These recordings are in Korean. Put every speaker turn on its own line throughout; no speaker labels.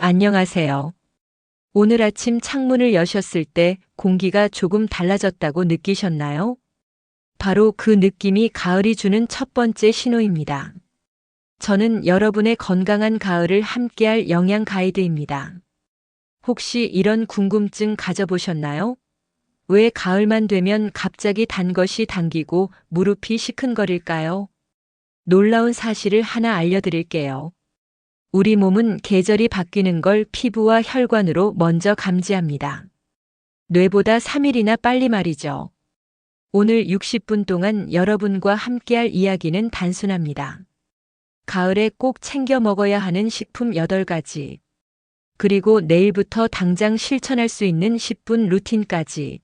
안녕하세요. 오늘 아침 창문을 여셨을 때 공기가 조금 달라졌다고 느끼셨나요? 바로 그 느낌이 가을이 주는 첫 번째 신호입니다. 저는 여러분의 건강한 가을을 함께할 영양 가이드입니다. 혹시 이런 궁금증 가져보셨나요? 왜 가을만 되면 갑자기 단 것이 당기고 무릎이 시큰거릴까요? 놀라운 사실을 하나 알려드릴게요. 우리 몸은 계절이 바뀌는 걸 피부와 혈관으로 먼저 감지합니다. 뇌보다 3일이나 빨리 말이죠. 오늘 60분 동안 여러분과 함께할 이야기는 단순합니다. 가을에 꼭 챙겨 먹어야 하는 식품 8가지. 그리고 내일부터 당장 실천할 수 있는 10분 루틴까지.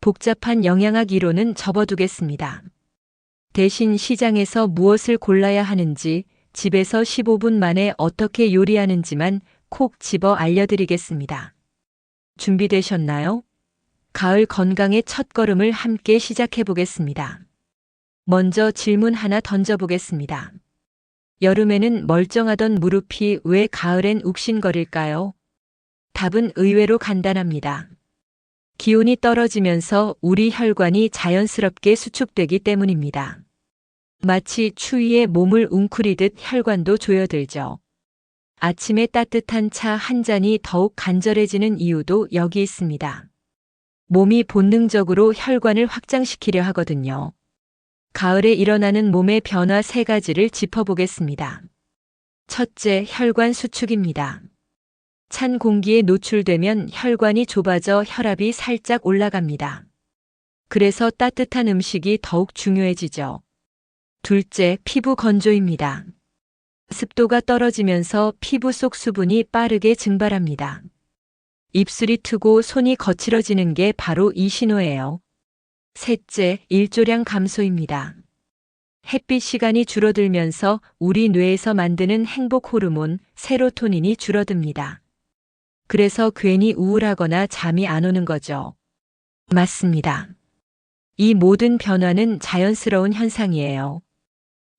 복잡한 영양학 이론은 접어두겠습니다. 대신 시장에서 무엇을 골라야 하는지, 집에서 15분 만에 어떻게 요리하는지만 콕 집어 알려드리겠습니다. 준비되셨나요? 가을 건강의 첫걸음을 함께 시작해 보겠습니다. 먼저 질문 하나 던져보겠습니다. 여름에는 멀쩡하던 무릎이 왜 가을엔 욱신거릴까요? 답은 의외로 간단합니다. 기온이 떨어지면서 우리 혈관이 자연스럽게 수축되기 때문입니다. 마치 추위에 몸을 웅크리듯 혈관도 조여들죠. 아침에 따뜻한 차 한 잔이 더욱 간절해지는 이유도 여기 있습니다. 몸이 본능적으로 혈관을 확장시키려 하거든요. 가을에 일어나는 몸의 변화 3가지를 짚어보겠습니다. 첫째, 혈관 수축입니다. 찬 공기에 노출되면 혈관이 좁아져 혈압이 살짝 올라갑니다. 그래서 따뜻한 음식이 더욱 중요해지죠. 둘째, 피부 건조입니다. 습도가 떨어지면서 피부 속 수분이 빠르게 증발합니다. 입술이 트고 손이 거칠어지는 게 바로 이 신호예요. 셋째, 일조량 감소입니다. 햇빛 시간이 줄어들면서 우리 뇌에서 만드는 행복 호르몬 세로토닌이 줄어듭니다. 그래서 괜히 우울하거나 잠이 안 오는 거죠. 맞습니다. 이 모든 변화는 자연스러운 현상이에요.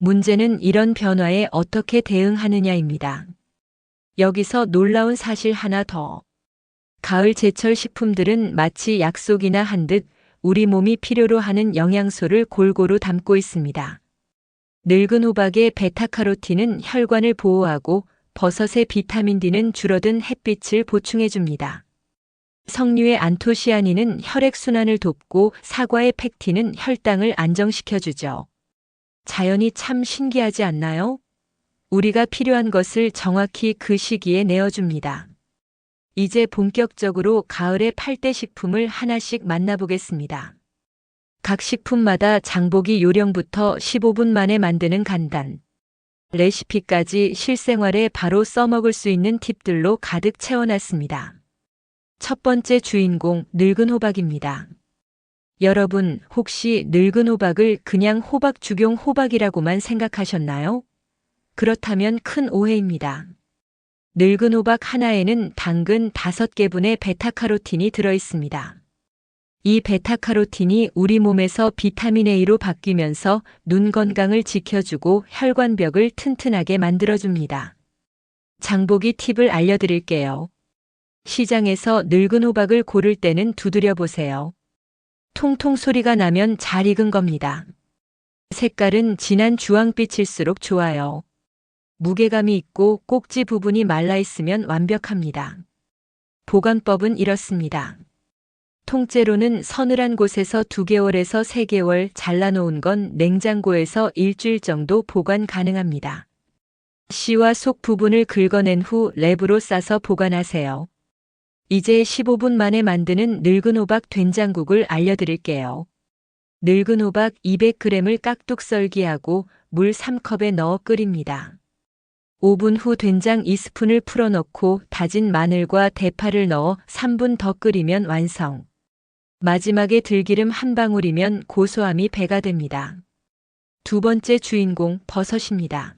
문제는 이런 변화에 어떻게 대응하느냐입니다. 여기서 놀라운 사실 하나 더. 가을 제철 식품들은 마치 약속이나 한 듯 우리 몸이 필요로 하는 영양소를 골고루 담고 있습니다. 늙은 호박의 베타카로틴은 혈관을 보호하고 버섯의 비타민 D는 줄어든 햇빛을 보충해줍니다. 석류의 안토시아닌은 혈액순환을 돕고 사과의 팩틴은 혈당을 안정시켜주죠. 자연이 참 신기하지 않나요? 우리가 필요한 것을 정확히 그 시기에 내어줍니다. 이제 본격적으로 가을의 8대 식품을 하나씩 만나보겠습니다. 각 식품마다 장보기 요령부터 15분 만에 만드는 간단 레시피까지 실생활에 바로 써먹을 수 있는 팁들로 가득 채워놨습니다. 첫 번째 주인공, 늙은 호박입니다. 여러분, 혹시 늙은 호박을 그냥 호박 죽용 호박이라고만 생각하셨나요? 그렇다면 큰 오해입니다. 늙은 호박 하나에는 당근 5개분의 베타카로틴이 들어있습니다. 이 베타카로틴이 우리 몸에서 비타민 A로 바뀌면서 눈 건강을 지켜주고 혈관벽을 튼튼하게 만들어줍니다. 장보기 팁을 알려드릴게요. 시장에서 늙은 호박을 고를 때는 두드려 보세요. 통통 소리가 나면 잘 익은 겁니다. 색깔은 진한 주황빛일수록 좋아요. 무게감이 있고 꼭지 부분이 말라있으면 완벽합니다. 보관법은 이렇습니다. 통째로는 서늘한 곳에서 2개월에서 3개월, 잘라놓은 건 냉장고에서 일주일 정도 보관 가능합니다. 씨와 속 부분을 긁어낸 후 랩으로 싸서 보관하세요. 이제 15분 만에 만드는 늙은 호박 된장국을 알려드릴게요. 늙은 호박 200g을 깍둑 썰기하고 물 3컵에 넣어 끓입니다. 5분 후 된장 2스푼을 풀어넣고 다진 마늘과 대파를 넣어 3분 더 끓이면 완성. 마지막에 들기름 한 방울이면 고소함이 배가 됩니다. 두 번째 주인공, 버섯입니다.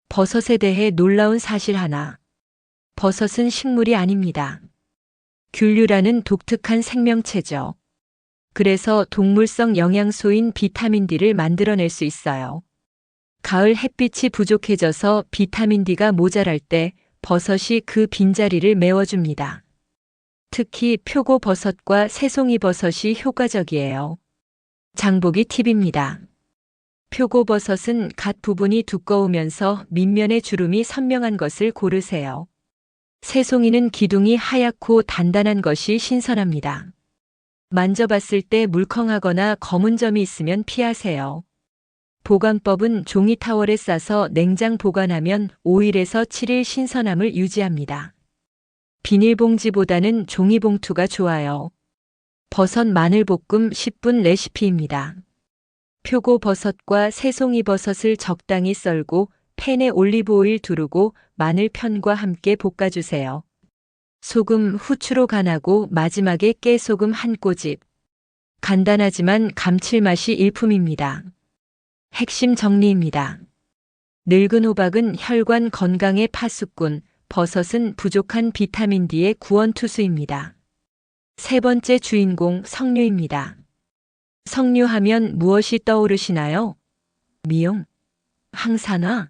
버섯에 대해 놀라운 사실 하나. 버섯은 식물이 아닙니다. 균류라는 독특한 생명체죠. 그래서 동물성 영양소인 비타민 D를 만들어낼 수 있어요. 가을 햇빛이 부족해져서 비타민 D가 모자랄 때 버섯이 그 빈자리를 메워줍니다. 특히 표고버섯과 새송이버섯이 효과적이에요. 장보기 팁입니다. 표고버섯은 갓 부분이 두꺼우면서 밑면의 주름이 선명한 것을 고르세요. 새송이는 기둥이 하얗고 단단한 것이 신선합니다. 만져봤을 때 물컹하거나 검은 점이 있으면 피하세요. 보관법은 종이 타월에 싸서 냉장 보관하면 5일에서 7일 신선함을 유지합니다. 비닐봉지보다는 종이봉투가 좋아요. 버섯 마늘볶음 10분 레시피입니다. 표고버섯과 새송이버섯을 적당히 썰고 팬에 올리브오일 두르고 마늘 편과 함께 볶아주세요. 소금, 후추로 간하고 마지막에 깨소금 한 꼬집. 간단하지만 감칠맛이 일품입니다. 핵심 정리입니다. 늙은 호박은 혈관 건강의 파수꾼, 버섯은 부족한 비타민 D의 구원투수입니다. 세 번째 주인공 석류입니다. 석류하면 무엇이 떠오르시나요? 미용? 항산화?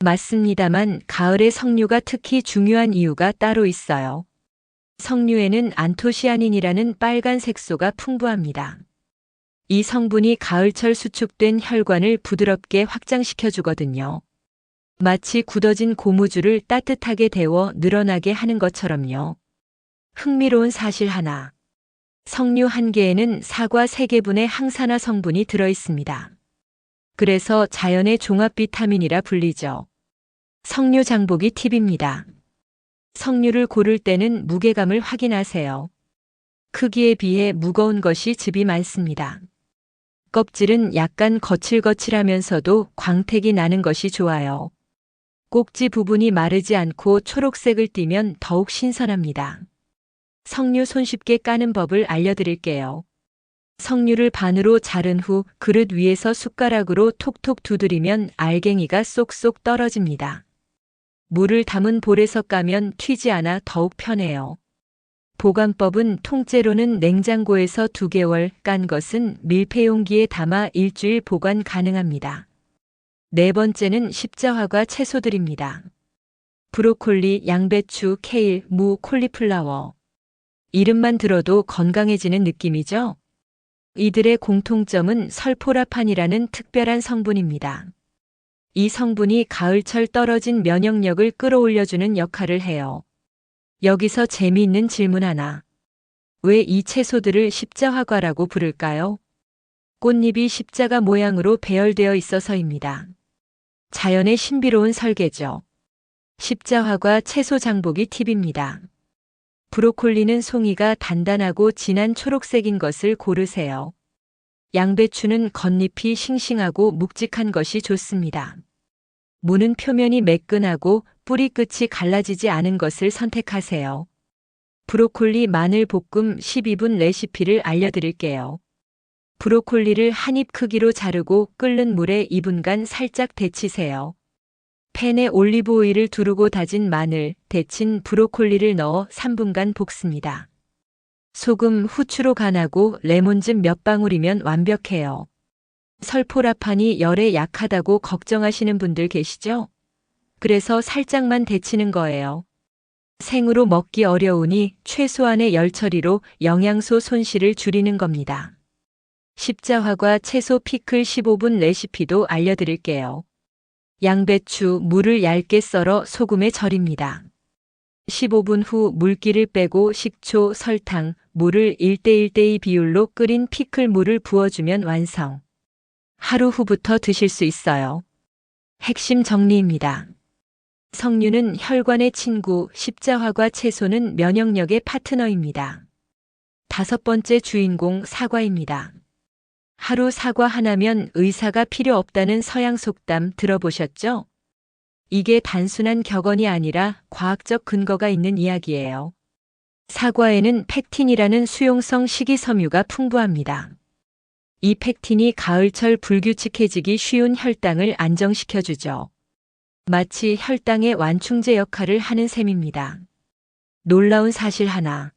맞습니다만 가을에 석류가 특히 중요한 이유가 따로 있어요. 석류에는 안토시아닌이라는 빨간 색소가 풍부합니다. 이 성분이 가을철 수축된 혈관을 부드럽게 확장시켜 주거든요. 마치 굳어진 고무줄을 따뜻하게 데워 늘어나게 하는 것처럼요. 흥미로운 사실 하나. 석류 한 개에는 사과 3개분의 항산화 성분이 들어 있습니다. 그래서 자연의 종합 비타민이라 불리죠. 석류 장보기 팁입니다. 석류를 고를 때는 무게감을 확인하세요. 크기에 비해 무거운 것이 즙이 많습니다. 껍질은 약간 거칠거칠하면서도 광택이 나는 것이 좋아요. 꼭지 부분이 마르지 않고 초록색을 띠면 더욱 신선합니다. 석류 손쉽게 까는 법을 알려드릴게요. 석류를 반으로 자른 후 그릇 위에서 숟가락으로 톡톡 두드리면 알갱이가 쏙쏙 떨어집니다. 물을 담은 볼에서 까면 튀지 않아 더욱 편해요. 보관법은 통째로는 냉장고에서 2개월, 깐 것은 밀폐용기에 담아 일주일 보관 가능합니다. 네 번째는 십자화과 채소들입니다. 브로콜리, 양배추, 케일, 무, 콜리플라워. 이름만 들어도 건강해지는 느낌이죠? 이들의 공통점은 설포라판이라는 특별한 성분입니다. 이 성분이 가을철 떨어진 면역력을 끌어올려주는 역할을 해요. 여기서 재미있는 질문 하나. 왜 이 채소들을 십자화과라고 부를까요? 꽃잎이 십자가 모양으로 배열되어 있어서입니다. 자연의 신비로운 설계죠. 십자화과 채소 장보기 팁입니다. 브로콜리는 송이가 단단하고 진한 초록색인 것을 고르세요. 양배추는 겉잎이 싱싱하고 묵직한 것이 좋습니다. 무는 표면이 매끈하고 뿌리 끝이 갈라지지 않은 것을 선택하세요. 브로콜리 마늘 볶음 12분 레시피를 알려드릴게요. 브로콜리를 한 입 크기로 자르고 끓는 물에 2분간 살짝 데치세요. 팬에 올리브 오일을 두르고 다진 마늘, 데친 브로콜리를 넣어 3분간 볶습니다. 소금, 후추로 간하고 레몬즙 몇 방울이면 완벽해요. 설포라판이 열에 약하다고 걱정하시는 분들 계시죠? 그래서 살짝만 데치는 거예요. 생으로 먹기 어려우니 최소한의 열 처리로 영양소 손실을 줄이는 겁니다. 십자화과 채소 피클 15분 레시피도 알려드릴게요. 양배추, 무를 얇게 썰어 소금에 절입니다. 15분 후 물기를 빼고 식초, 설탕, 물을 1대1대2 비율로 끓인 피클 물을 부어주면 완성. 하루 후부터 드실 수 있어요. 핵심 정리입니다. 석류는 혈관의 친구, 십자화과 채소는 면역력의 파트너입니다. 다섯 번째 주인공 사과입니다. 하루 사과 하나면 의사가 필요 없다는 서양 속담 들어보셨죠? 이게 단순한 격언이 아니라 과학적 근거가 있는 이야기예요. 사과에는 펙틴이라는 수용성 식이섬유가 풍부합니다. 이 펙틴이 가을철 불규칙해지기 쉬운 혈당을 안정시켜주죠. 마치 혈당의 완충제 역할을 하는 셈입니다. 놀라운 사실 하나.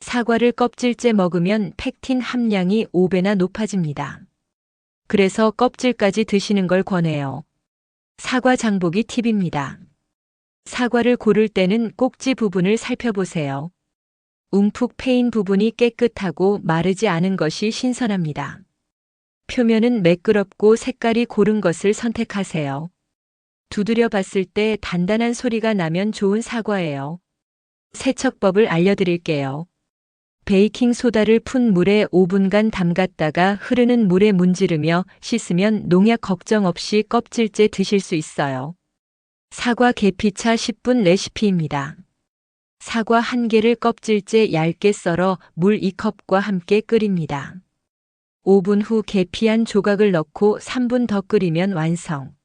사과를 껍질째 먹으면 펙틴 함량이 5배나 높아집니다. 그래서 껍질까지 드시는 걸 권해요. 사과 장보기 팁입니다. 사과를 고를 때는 꼭지 부분을 살펴보세요. 움푹 패인 부분이 깨끗하고 마르지 않은 것이 신선합니다. 표면은 매끄럽고 색깔이 고른 것을 선택하세요. 두드려 봤을 때 단단한 소리가 나면 좋은 사과예요. 세척법을 알려드릴게요. 베이킹 소다를 푼 물에 5분간 담갔다가 흐르는 물에 문지르며 씻으면 농약 걱정 없이 껍질째 드실 수 있어요. 사과 계피차 10분 레시피입니다. 사과 1개를 껍질째 얇게 썰어 물 2컵과 함께 끓입니다. 5분 후 계피한 조각을 넣고 3분 더 끓이면 완성.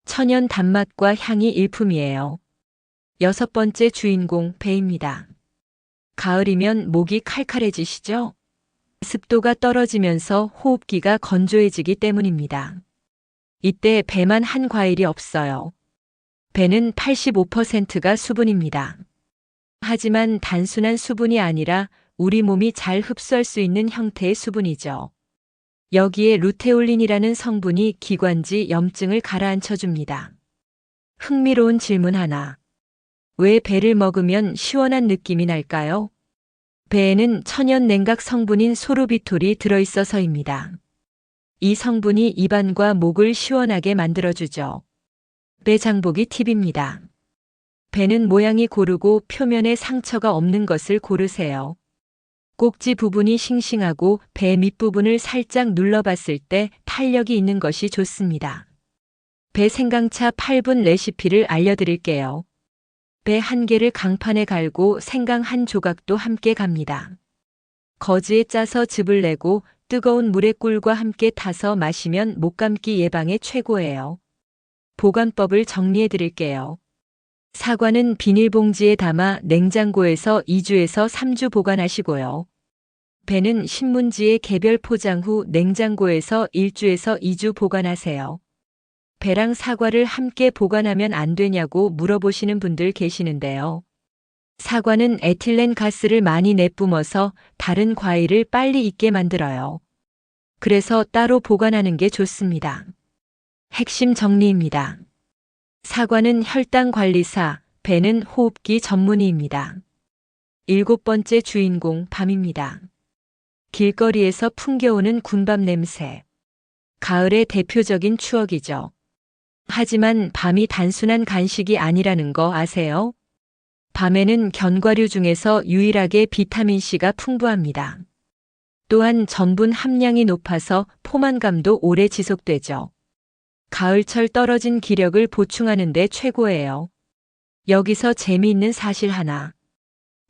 천연 단맛과 향이 일품이에요. 6번째 주인공 배입니다. 가을이면 목이 칼칼해지시죠? 습도가 떨어지면서 호흡기가 건조해지기 때문입니다. 이때 배만 한 과일이 없어요. 배는 85%가 수분입니다. 하지만 단순한 수분이 아니라 우리 몸이 잘 흡수할 수 있는 형태의 수분이죠. 여기에 루테올린이라는 성분이 기관지 염증을 가라앉혀 줍니다. 흥미로운 질문 하나. 왜 배를 먹으면 시원한 느낌이 날까요? 배에는 천연 냉각 성분인 소르비톨이 들어있어서입니다. 이 성분이 입안과 목을 시원하게 만들어주죠. 배 장보기 팁입니다. 배는 모양이 고르고 표면에 상처가 없는 것을 고르세요. 꼭지 부분이 싱싱하고 배 밑부분을 살짝 눌러봤을 때 탄력이 있는 것이 좋습니다. 배 생강차 8분 레시피를 알려드릴게요. 배 1개를 강판에 갈고 생강 1조각도 함께 갑니다. 거즈에 짜서 즙을 내고 뜨거운 물에 꿀과 함께 타서 마시면 목감기 예방에 최고예요. 보관법을 정리해 드릴게요. 사과는 비닐봉지에 담아 냉장고에서 2주에서 3주 보관하시고요. 배는 신문지에 개별 포장 후 냉장고에서 1주에서 2주 보관하세요. 배랑 사과를 함께 보관하면 안 되냐고 물어보시는 분들 계시는데요. 사과는 에틸렌 가스를 많이 내뿜어서 다른 과일을 빨리 익게 만들어요. 그래서 따로 보관하는 게 좋습니다. 핵심 정리입니다. 사과는 혈당 관리사, 배는 호흡기 전문의입니다. 7번째 주인공 밤입니다. 길거리에서 풍겨오는 군밤 냄새. 가을의 대표적인 추억이죠. 하지만 밤이 단순한 간식이 아니라는 거 아세요? 밤에는 견과류 중에서 유일하게 비타민C가 풍부합니다. 또한 전분 함량이 높아서 포만감도 오래 지속되죠. 가을철 떨어진 기력을 보충하는 데 최고예요. 여기서 재미있는 사실 하나.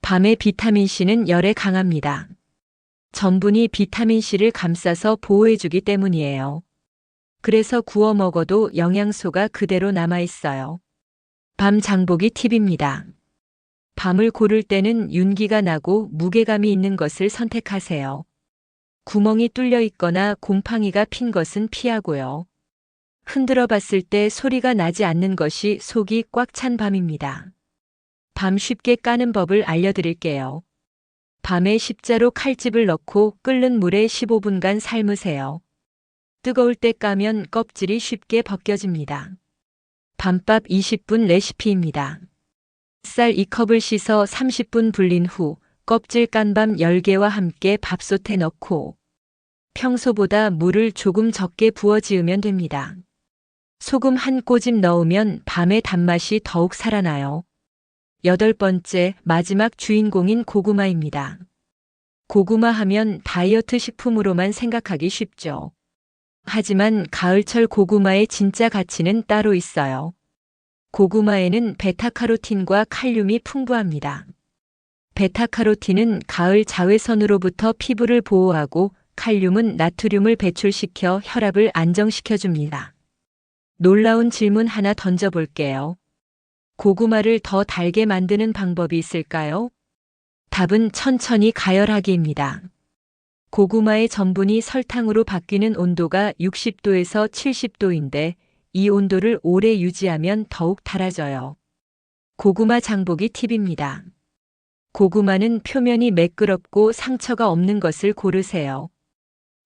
밤의 비타민C는 열에 강합니다. 전분이 비타민C를 감싸서 보호해주기 때문이에요. 그래서 구워 먹어도 영양소가 그대로 남아있어요. 밤 장보기 팁입니다. 밤을 고를 때는 윤기가 나고 무게감이 있는 것을 선택하세요. 구멍이 뚫려 있거나 곰팡이가 핀 것은 피하고요. 흔들어 봤을 때 소리가 나지 않는 것이 속이 꽉 찬 밤입니다. 밤 쉽게 까는 법을 알려드릴게요. 밤에 십자로 칼집을 넣고 끓는 물에 15분간 삶으세요. 뜨거울 때 까면 껍질이 쉽게 벗겨집니다. 밤밥 20분 레시피입니다. 쌀 2컵을 씻어 30분 불린 후 껍질 깐 밤 10개와 함께 밥솥에 넣고 평소보다 물을 조금 적게 부어 지으면 됩니다. 소금 1꼬집 넣으면 밤의 단맛이 더욱 살아나요. 8번째, 마지막 주인공인 고구마입니다. 고구마 하면 다이어트 식품으로만 생각하기 쉽죠. 하지만 가을철 고구마의 진짜 가치는 따로 있어요. 고구마에는 베타카로틴과 칼륨이 풍부합니다. 베타카로틴은 가을 자외선으로부터 피부를 보호하고 칼륨은 나트륨을 배출시켜 혈압을 안정시켜줍니다. 놀라운 질문 하나 던져볼게요. 고구마를 더 달게 만드는 방법이 있을까요? 답은 천천히 가열하기입니다. 고구마의 전분이 설탕으로 바뀌는 온도가 60도에서 70도인데 이 온도를 오래 유지하면 더욱 달아져요. 고구마 장보기 팁입니다. 고구마는 표면이 매끄럽고 상처가 없는 것을 고르세요.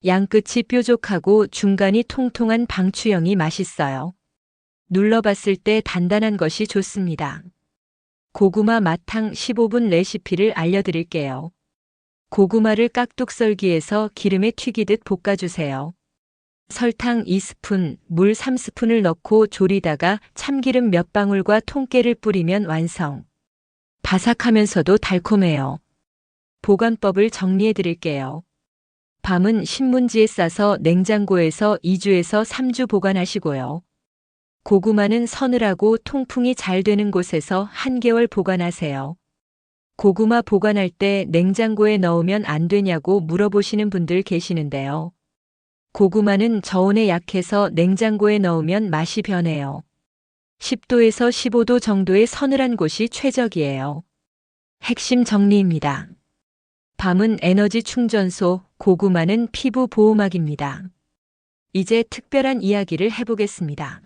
양끝이 뾰족하고 중간이 통통한 방추형이 맛있어요. 눌러봤을 때 단단한 것이 좋습니다. 고구마 마탕 15분 레시피를 알려드릴게요. 고구마를 깍둑 썰기해서 기름에 튀기듯 볶아주세요. 설탕 2스푼, 물 3스푼을 넣고 졸이다가 참기름 몇 방울과 통깨를 뿌리면 완성. 바삭하면서도 달콤해요. 보관법을 정리해 드릴게요. 밤은 신문지에 싸서 냉장고에서 2주에서 3주 보관하시고요. 고구마는 서늘하고 통풍이 잘 되는 곳에서 1개월 보관하세요. 고구마 보관할 때 냉장고에 넣으면 안 되냐고 물어보시는 분들 계시는데요. 고구마는 저온에 약해서 냉장고에 넣으면 맛이 변해요. 10도에서 15도 정도의 서늘한 곳이 최적이에요. 핵심 정리입니다. 밤은 에너지 충전소, 고구마는 피부 보호막입니다. 이제 특별한 이야기를 해보겠습니다.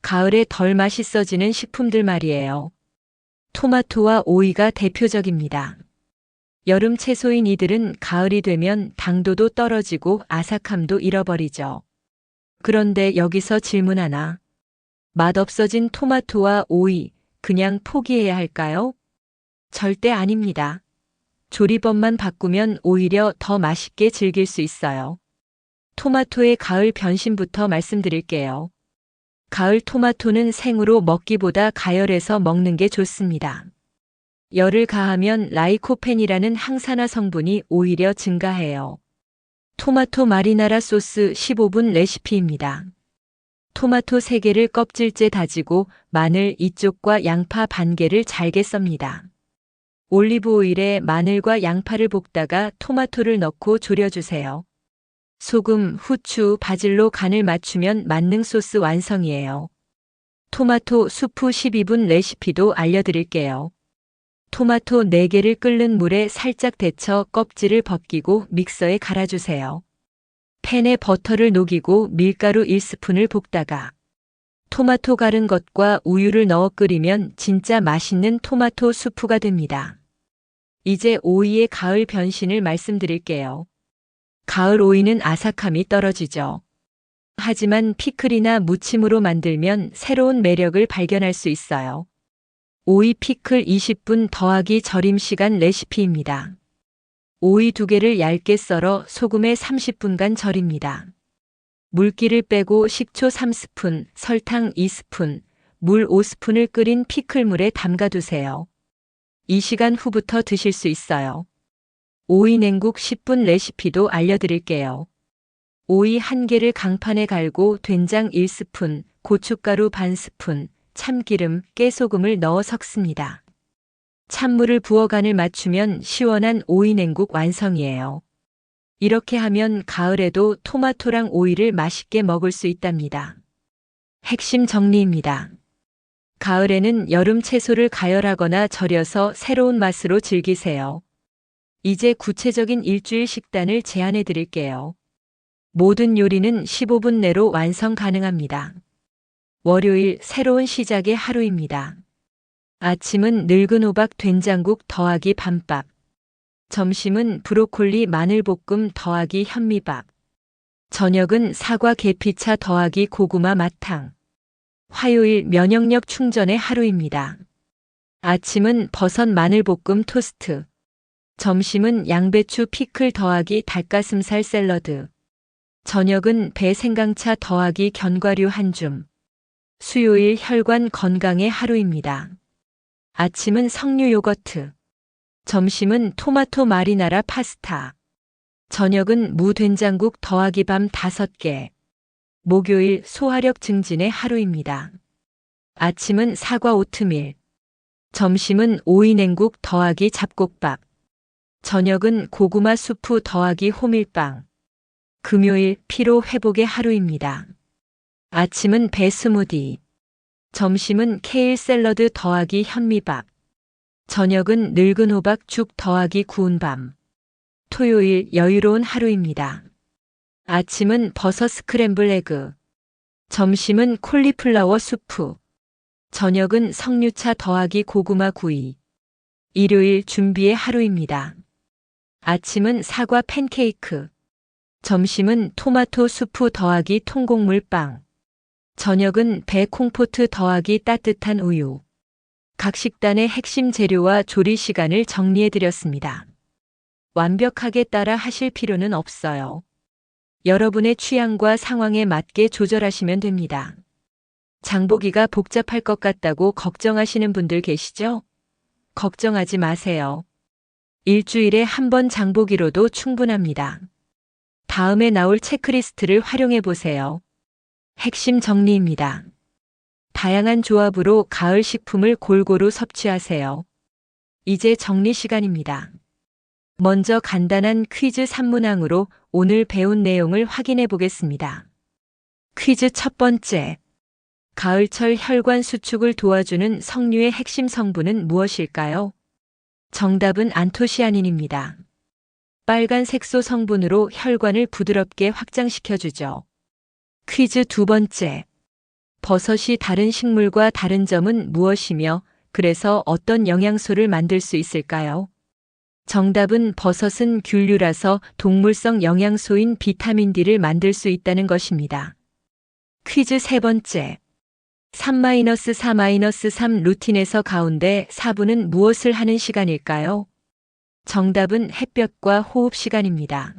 가을에 덜 맛있어지는 식품들 말이에요. 토마토와 오이가 대표적입니다. 여름 채소인 이들은 가을이 되면 당도도 떨어지고 아삭함도 잃어버리죠. 그런데 여기서 질문 하나. 맛없어진 토마토와 오이, 그냥 포기해야 할까요? 절대 아닙니다. 조리법만 바꾸면 오히려 더 맛있게 즐길 수 있어요. 토마토의 가을 변신부터 말씀드릴게요. 가을 토마토는 생으로 먹기보다 가열해서 먹는 게 좋습니다. 열을 가하면 라이코펜이라는 항산화 성분이 오히려 증가해요. 토마토 마리나라 소스 15분 레시피입니다. 토마토 3개를 껍질째 다지고 마늘 2쪽과 양파 반 개를 잘게 썹니다. 올리브 오일에 마늘과 양파를 볶다가 토마토를 넣고 졸여주세요. 소금, 후추, 바질로 간을 맞추면 만능 소스 완성이에요. 토마토 수프 12분 레시피도 알려드릴게요. 토마토 4개를 끓는 물에 살짝 데쳐 껍질을 벗기고 믹서에 갈아주세요. 팬에 버터를 녹이고 밀가루 1스푼을 볶다가 토마토 갈은 것과 우유를 넣어 끓이면 진짜 맛있는 토마토 수프가 됩니다. 이제 오이의 가을 변신을 말씀드릴게요. 가을 오이는 아삭함이 떨어지죠. 하지만 피클이나 무침으로 만들면 새로운 매력을 발견할 수 있어요. 오이 피클 20분 더하기 절임 시간 레시피입니다. 오이 2개를 얇게 썰어 소금에 30분간 절입니다. 물기를 빼고 식초 3스푼, 설탕 2스푼, 물 5스푼을 끓인 피클물에 담가두세요. 이 시간 후부터 드실 수 있어요. 오이 냉국 10분 레시피도 알려드릴게요. 오이 1개를 강판에 갈고 된장 1스푼, 고춧가루 반 스푼, 참기름, 깨소금을 넣어 섞습니다. 찬물을 부어 간을 맞추면 시원한 오이 냉국 완성이에요. 이렇게 하면 가을에도 토마토랑 오이를 맛있게 먹을 수 있답니다. 핵심 정리입니다. 가을에는 여름 채소를 가열하거나 절여서 새로운 맛으로 즐기세요. 이제 구체적인 일주일 식단을 제안해 드릴게요. 모든 요리는 15분 내로 완성 가능합니다. 월요일 새로운 시작의 하루입니다. 아침은 늙은 호박 된장국 더하기 밤밥. 점심은 브로콜리 마늘볶음 더하기 현미밥. 저녁은 사과 계피차 더하기 고구마 마탕. 화요일 면역력 충전의 하루입니다. 아침은 버섯 마늘볶음 토스트. 점심은 양배추 피클 더하기 닭가슴살 샐러드. 저녁은 배 생강차 더하기 견과류 한 줌. 수요일 혈관 건강의 하루입니다. 아침은 석류 요거트. 점심은 토마토 마리나라 파스타. 저녁은 무된장국 더하기 밤 5개. 목요일 소화력 증진의 하루입니다. 아침은 사과 오트밀. 점심은 오이 냉국 더하기 잡곡밥. 저녁은 고구마 수프 더하기 호밀빵. 금요일 피로 회복의 하루입니다. 아침은 배 스무디. 점심은 케일 샐러드 더하기 현미밥. 저녁은 늙은 호박 죽 더하기 구운 밤. 토요일 여유로운 하루입니다. 아침은 버섯 스크램블 에그. 점심은 콜리플라워 수프. 저녁은 석류차 더하기 고구마 구이. 일요일 준비의 하루입니다. 아침은 사과 팬케이크. 점심은 토마토 수프 더하기 통곡물 빵. 저녁은 배 콩포트 더하기 따뜻한 우유. 각 식단의 핵심 재료와 조리 시간을 정리해 드렸습니다. 완벽하게 따라 하실 필요는 없어요. 여러분의 취향과 상황에 맞게 조절하시면 됩니다. 장보기가 복잡할 것 같다고 걱정하시는 분들 계시죠? 걱정하지 마세요. 일주일에 한 번 장보기로도 충분합니다. 다음에 나올 체크리스트를 활용해 보세요. 핵심 정리입니다. 다양한 조합으로 가을 식품을 골고루 섭취하세요. 이제 정리 시간입니다. 먼저 간단한 퀴즈 3문항으로 오늘 배운 내용을 확인해 보겠습니다. 퀴즈 첫 번째. 가을철 혈관 수축을 도와주는 석류의 핵심 성분은 무엇일까요? 정답은 안토시아닌입니다. 빨간 색소 성분으로 혈관을 부드럽게 확장시켜주죠. 퀴즈 두 번째. 버섯이 다른 식물과 다른 점은 무엇이며 그래서 어떤 영양소를 만들 수 있을까요? 정답은 버섯은 균류라서 동물성 영양소인 비타민 D를 만들 수 있다는 것입니다. 퀴즈 세 번째. 3-4-3 루틴에서 가운데 4분은 무엇을 하는 시간일까요? 정답은 햇볕과 호흡 시간입니다.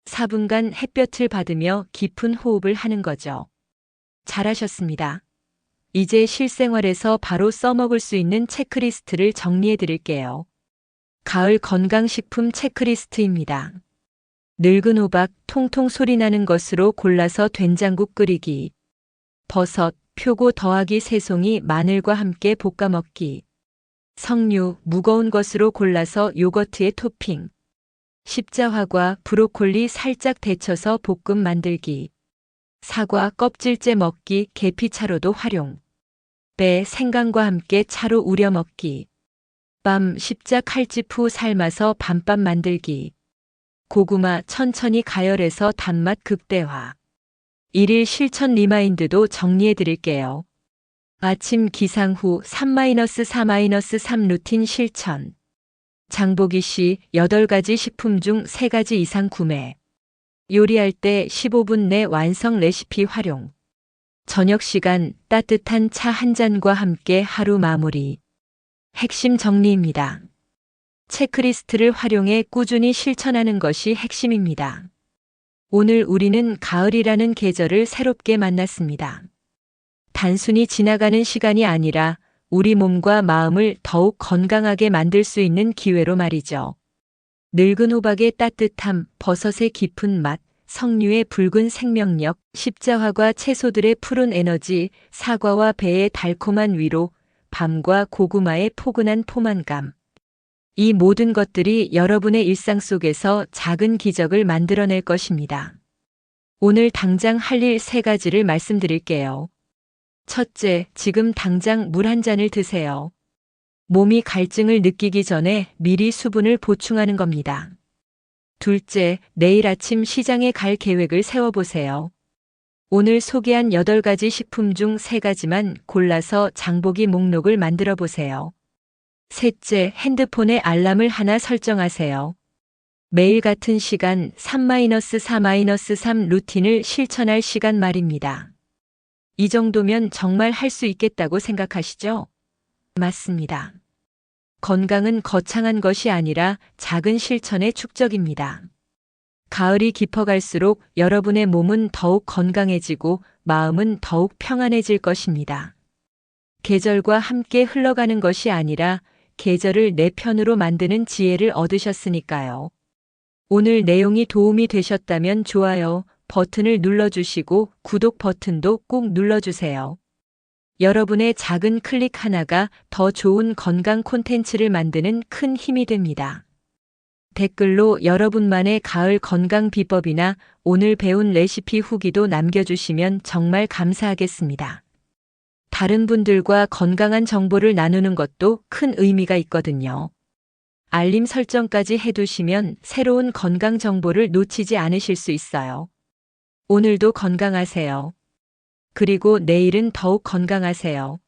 4분간 햇볕을 받으며 깊은 호흡을 하는 거죠. 잘하셨습니다. 이제 실생활에서 바로 써먹을 수 있는 체크리스트를 정리해 드릴게요. 가을 건강식품 체크리스트입니다. 늙은 호박 통통 소리나는 것으로 골라서 된장국 끓이기. 버섯, 표고 더하기 새송이 마늘과 함께 볶아 먹기. 석류, 무거운 것으로 골라서 요거트에 토핑. 십자화과 브로콜리 살짝 데쳐서 볶음 만들기. 사과 껍질째 먹기, 계피차로도 활용. 배, 생강과 함께 차로 우려 먹기. 밤, 십자 칼집 후 삶아서 밤밥 만들기. 고구마 천천히 가열해서 단맛 극대화. 일일 실천 리마인드도 정리해 드릴게요. 아침 기상 후 3-4-3 루틴 실천. 장보기 시 8가지 식품 중 3가지 이상 구매. 요리할 때 15분 내 완성 레시피 활용. 저녁 시간 따뜻한 차 한 잔과 함께 하루 마무리. 핵심 정리입니다. 체크리스트를 활용해 꾸준히 실천하는 것이 핵심입니다. 오늘 우리는 가을이라는 계절을 새롭게 만났습니다. 단순히 지나가는 시간이 아니라 우리 몸과 마음을 더욱 건강하게 만들 수 있는 기회로 말이죠. 늙은 호박의 따뜻함, 버섯의 깊은 맛, 석류의 붉은 생명력, 십자화과 채소들의 푸른 에너지, 사과와 배의 달콤한 위로, 밤과 고구마의 포근한 포만감. 이 모든 것들이 여러분의 일상 속에서 작은 기적을 만들어낼 것입니다. 오늘 당장 할 일 3가지를 말씀드릴게요. 첫째, 지금 당장 물 한 잔을 드세요. 몸이 갈증을 느끼기 전에 미리 수분을 보충하는 겁니다. 둘째, 내일 아침 시장에 갈 계획을 세워보세요. 오늘 소개한 8가지 식품 중 3가지만 골라서 장보기 목록을 만들어 보세요. 셋째, 핸드폰에 알람을 하나 설정하세요. 매일 같은 시간 3-4-3 루틴을 실천할 시간 말입니다. 이 정도면 정말 할 수 있겠다고 생각하시죠? 맞습니다. 건강은 거창한 것이 아니라 작은 실천의 축적입니다. 가을이 깊어갈수록 여러분의 몸은 더욱 건강해지고 마음은 더욱 평안해질 것입니다. 계절과 함께 흘러가는 것이 아니라 계절을 내 편으로 만드는 지혜를 얻으셨으니까요. 오늘 내용이 도움이 되셨다면 좋아요 버튼을 눌러주시고 구독 버튼도 꼭 눌러주세요. 여러분의 작은 클릭 하나가 더 좋은 건강 콘텐츠를 만드는 큰 힘이 됩니다. 댓글로 여러분만의 가을 건강 비법이나 오늘 배운 레시피 후기도 남겨주시면 정말 감사하겠습니다. 다른 분들과 건강한 정보를 나누는 것도 큰 의미가 있거든요. 알림 설정까지 해두시면 새로운 건강 정보를 놓치지 않으실 수 있어요. 오늘도 건강하세요. 그리고 내일은 더욱 건강하세요.